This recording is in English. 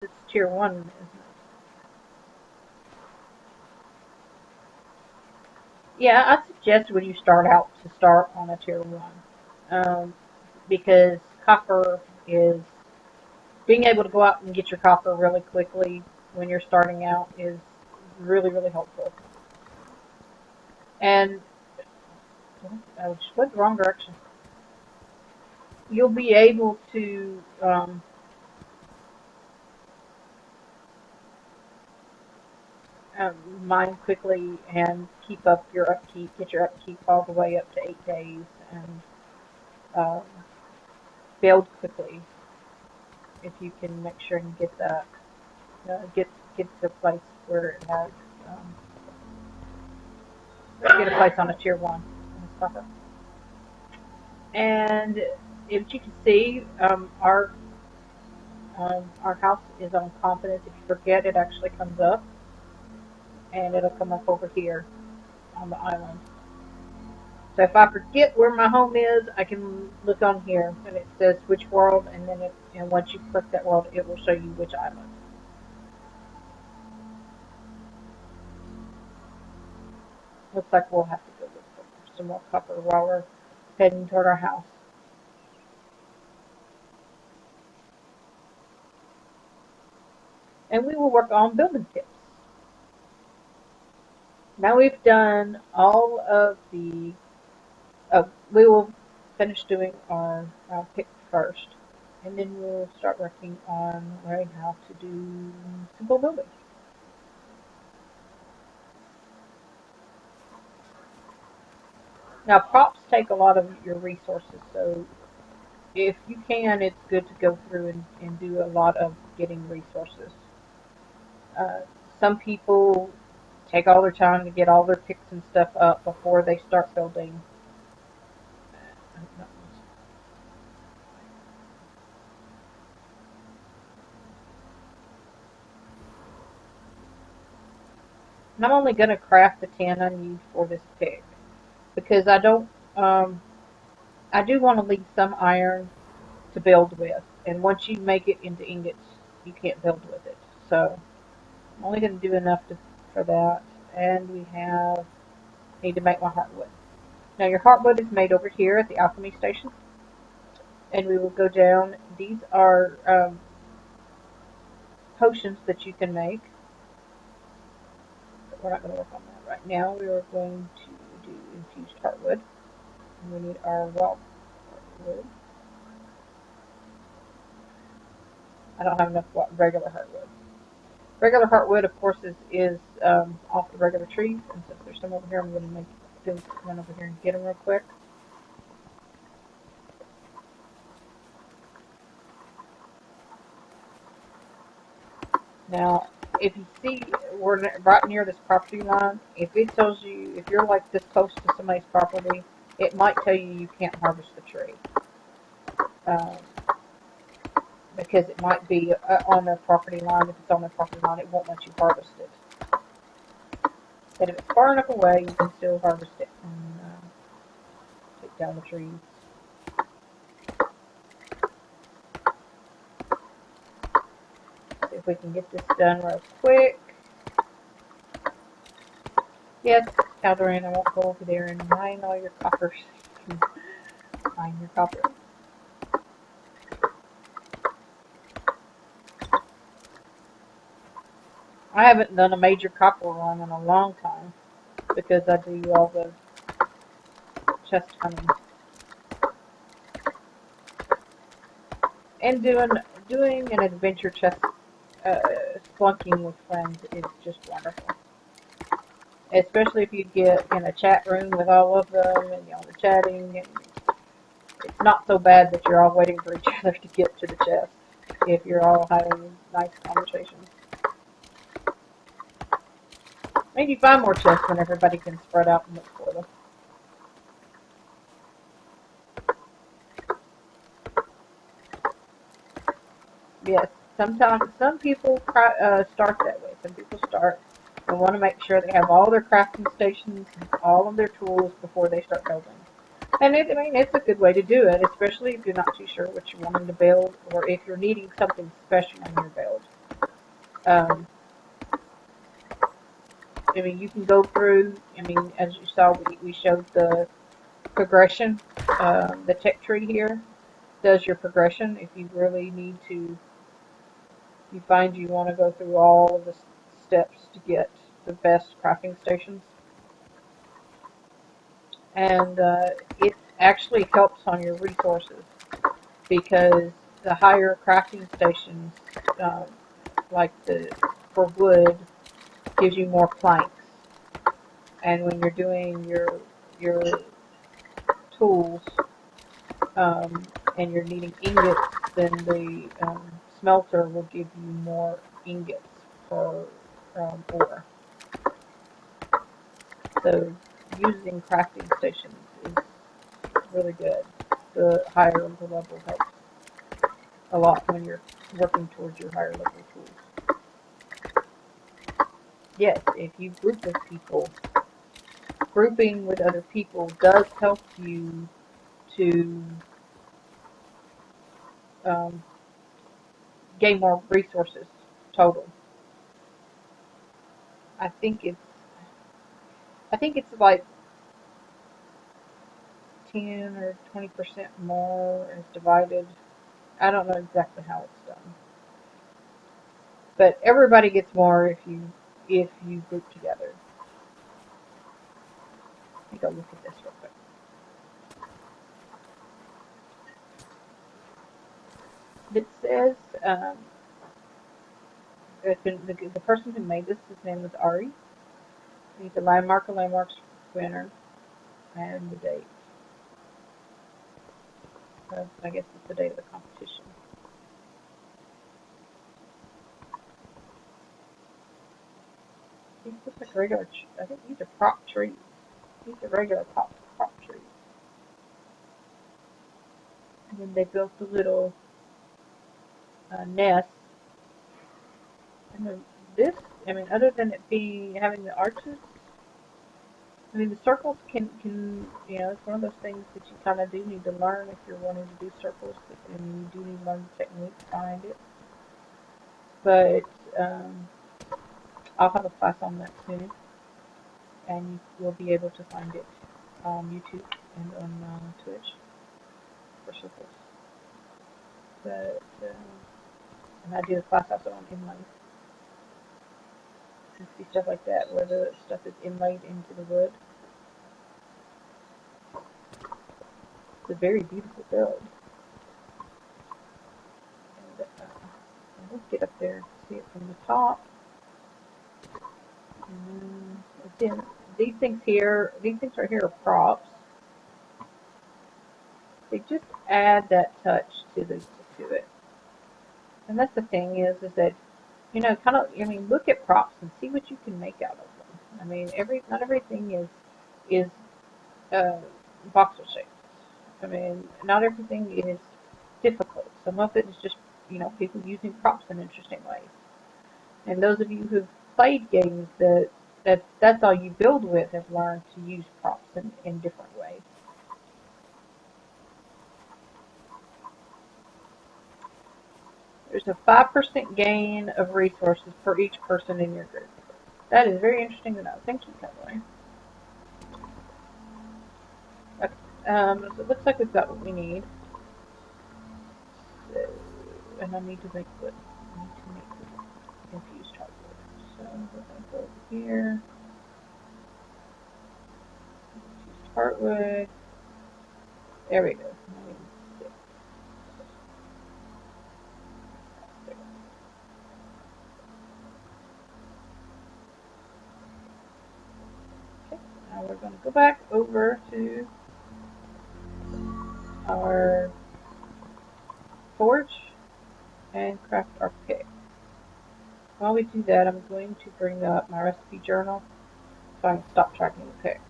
It's tier 1, isn't it? Yeah, I suggest when you start out to start on a tier 1. Because copper is being able to go out and get your copper really quickly when you're starting out is really, really helpful. And I just went the wrong direction. You'll be able to mine quickly and keep up your upkeep, get your upkeep all the way up to 8 days, and um, build quickly if you can make sure and get that get to a place where it has um, get a place on a tier 1 in the suffer. And if you can see, our house is on confidence. If you forget, it actually comes up, and it'll come up over here on the island. So if I forget where my home is, I can look on here, and it says which world, and then and once you click that world, it will show you which island. Looks like we'll have to go look for some more copper while we're heading toward our house. And we will work on building tips. Now we've done all of the. We will finish doing our pick first, and then we'll start working on learning how to do simple building. Now props take a lot of your resources, so if you can, it's good to go through and do a lot of getting resources. Uh, some people take all their time to get all their picks and stuff up before they start building. And I'm only going to craft the 10 I need for this pick because I do want to leave some iron to build with. And once you make it into ingots, you can't build with it. So I'm only going to do enough for that. And we need to make my heartwood. Now your heartwood is made over here at the alchemy station. And we will go down. These are potions that you can make. But we're not going to work on that right now. We are going to do infused heartwood. And we need our raw heartwood. I don't have enough regular heartwood. Regular heartwood, of course, is off the regular trees. And since there's some over here, I'm going to run over here and get them real quick. Now, if you see, we're right near this property line. If it tells you, if you're like this close to somebody's property, it might tell you can't harvest the tree. Um, because it might be on their property line. If it's on their property line, it won't let you harvest it. But if it's far enough away, you can still harvest it and take down the trees. If we can get this done real quick. Yes, Calderin, I won't go over there and mine all your coppers. Mine your copper. I haven't done a major copper run in a long time because I do all the chest hunting. And doing an adventure chest splunking with friends is just wonderful. Especially if you get in a chat room with all of them and y'all are chatting. And it's not so bad that you're all waiting for each other to get to the chest if you're all having nice conversations. Maybe find more chests when everybody can spread out and look for them. Yes, sometimes some people start that way. Some people start and want to make sure they have all their crafting stations, all of their tools before they start building. And it's a good way to do it, especially if you're not too sure what you're wanting to build or if you're needing something special in your build. Um, I mean, you can go through, I mean, as you saw, we showed the progression. The tech tree here does your progression. If you really need to, you find you want to go through all of the steps to get the best crafting stations. And it actually helps on your resources because the higher crafting stations, um, like the for wood, gives you more planks. And when you're doing your tools, and you're needing ingots, then the smelter will give you more ingots per ore. So using crafting stations is really good. The higher the level helps a lot when you're working towards your higher level tools. Yes, if you group with people, grouping with other people does help you to um, gain more resources total. I think it's I think it's like 10 or 20% more is divided. I don't know exactly how it's done, but everybody gets more if you group together. Let me go look at this real quick. It says the person who made this, his name was Ari. He's a landmarks winner, and the date. I guess it's the date of the competition. These look like regular. I think these are prop trees. These are regular prop trees. And then they built a little nest. And then this, I mean, other than it being having the arches, I mean, the circles it's one of those things that you kind of do need to learn if you're wanting to do circles, and you do need to learn the techniques behind it. But I'll have a class on that soon, and you will be able to find it on YouTube and on Twitch for circles. But and I do a class also on inlay. You see stuff like that where the stuff is inlaid into the wood. It's a very beautiful build. And let's get up there and see it from the top. And then these things right here are props. They just add that touch to it. And that's the thing is that look at props and see what you can make out of them. I mean, not everything is uh, voxel shaped. I mean, not everything is difficult. Some of it is just people using props in interesting ways. And those of you who've played games that's all you build with have learned to use props in different ways. There's a 5% gain of resources for each person in your group. That is very interesting to know. Thank you, Cowboy. Okay. So it looks like we've got what we need. So, and I need to make wood. I need to make infused hardwood. So we're going to go over here. Infused hardwood. There we go. Now we're going to go back over to our forge and craft our pick. While we do that, I'm going to bring up my recipe journal so I can stop tracking the pick.